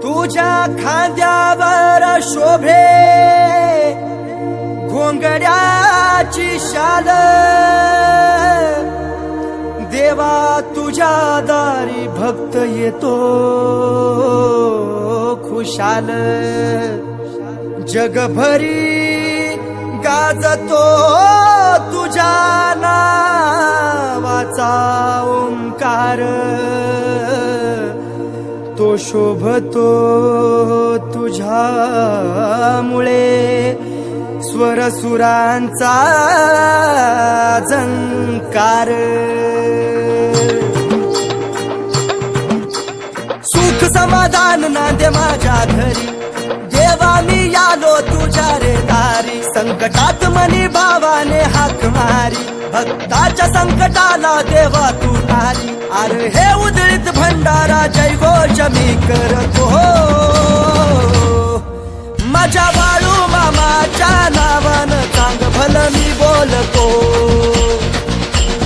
तुझ्या खांद्यावर शोभे घोंगड्याची शाल, देवा तुझ्या दारी भक्त येतो खुशाल। जगभरी गाजतो तुझ्या नावाचा ओंकार, तो शोभतो तुझ्यामुळे स्वरसुरांचा झंकार। सुख समाधान नांदे माझ्या घरी, देवा मी आलो तुझ्या रे दारी। संकटात मनी भावाने हाक मारी, भक्ताच्या संकटाला देवा तू तारी। अरे हे उधळीत भंडारा जय घोष मी करतो, माझ्या बाळू मामाच्या नावानं चांग भलं मी बोलतो।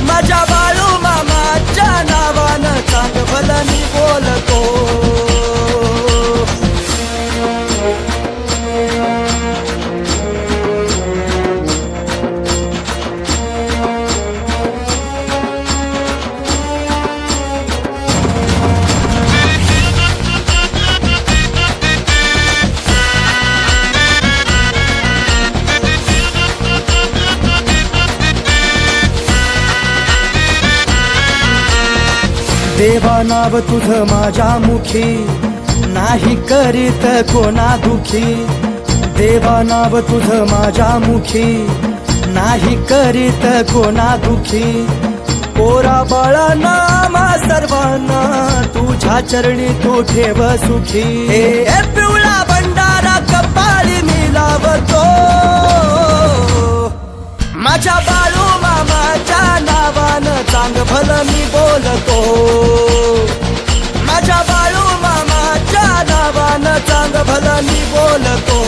माझ्या बाळू मामाच्या नावानं चांग भलं मी बोलतो। देवा नाव तुझं माझ्या मुखी, नाही करीत कोणा दुखी। देवा नाव तुझं माझ्या मुखी, नाही करीत कोणा दुखी। पोरा बाळा नामा सर्वांना तुझ्या चरणी तू ठेव सुखी। हे पिवळा भंडारा कपाळी मी लावतो, माझ्या बाळू मामाच्या नावानं चांग भलं मी बोलतो। माझ्या बाळू मामाच्या नावानं चांग भलं मी बोलतो।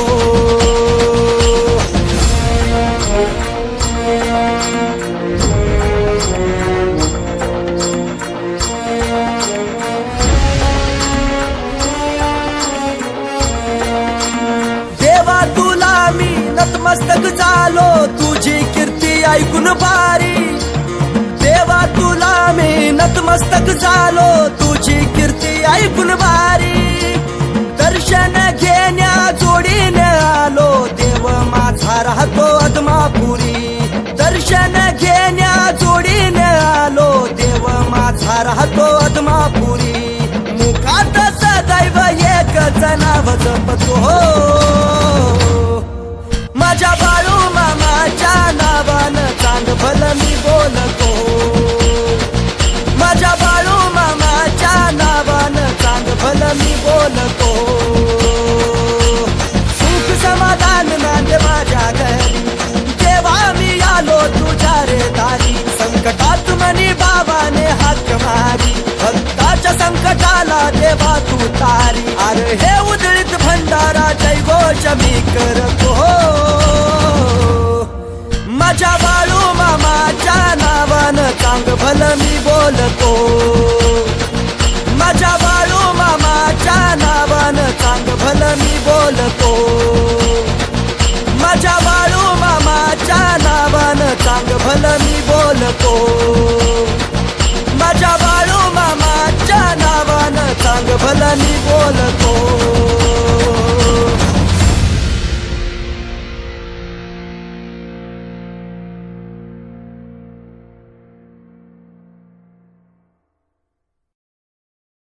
देवा तुला मी नतमस्तक झालो, तुझी कीर्ती ऐकून भारी। देवा तुला मी नतमस्तक झालो, तुझी कीर्ती ऐकून भारी। दर्शन घेण्या जोडीने आलो, देव माझा राहतो अदमापुरी। दर्शन घेण्या जोडीने आलो, देव माझा राहतो अदमापुरी। मुखात सदैव एकच नाव जपतो, माझ्या बाळू मामाच्या नावानं चांग भलं मी बोलतो। माझ्या बाळू मामाच्या नावानं चांग भलं मी बोलतो। सुख समाधान नांदे माझ्या घरी, देवा मी आलो तुझ्या रे दारी। संकटात मनी बाबाने हाक मारी, भक्ताच्या संकटाला देवा तू तारी। अरे हे उधळीत भंडारा जय घोष मी करतो, माझ्या बाळू मामाच्या नावानं चांग भलं मी बोलतो। माझ्या बाळू मामाच्या नावानं चांग भलं मी बोलतो। माझ्या बाळू मामाच्या नावानं चांग भलं मी बोलतो। माझ्या बाळू मामाच्या नावानं चांग भलं मी बोलतो।